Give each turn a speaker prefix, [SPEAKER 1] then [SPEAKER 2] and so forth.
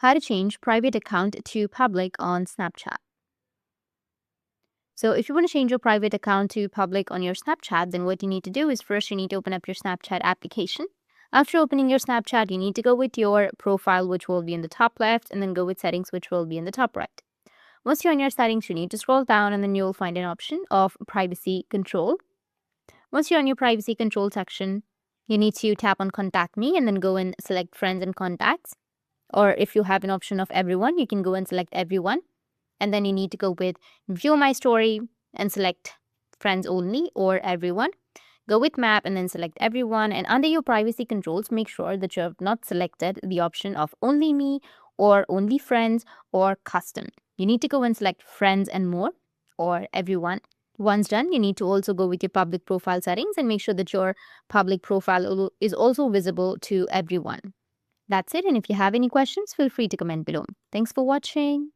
[SPEAKER 1] How to change private account to public on Snapchat. So if you want to change your private account to public on your Snapchat, then what you need to do is first you need to open up your Snapchat application. After opening your Snapchat, you need to go with your profile, which will be in the top left, and then go with settings, which will be in the top right. Once you're on your settings, you need to scroll down and then you'll find an option of privacy control. Once you're on your privacy control section, you need to tap on contact me and then go and select friends and contacts. Or if you have an option of everyone, you can go and select everyone. And then you need to go with view my story and select friends only or everyone. Go with map and then select everyone. And under your privacy controls, make sure that you have not selected the option of only me or only friends or custom. You need to go and select friends and more or everyone. Once done, you need to also go with your public profile settings and make sure that your public profile is also visible to everyone. That's it. And if you have any questions, feel free to comment below. Thanks for watching.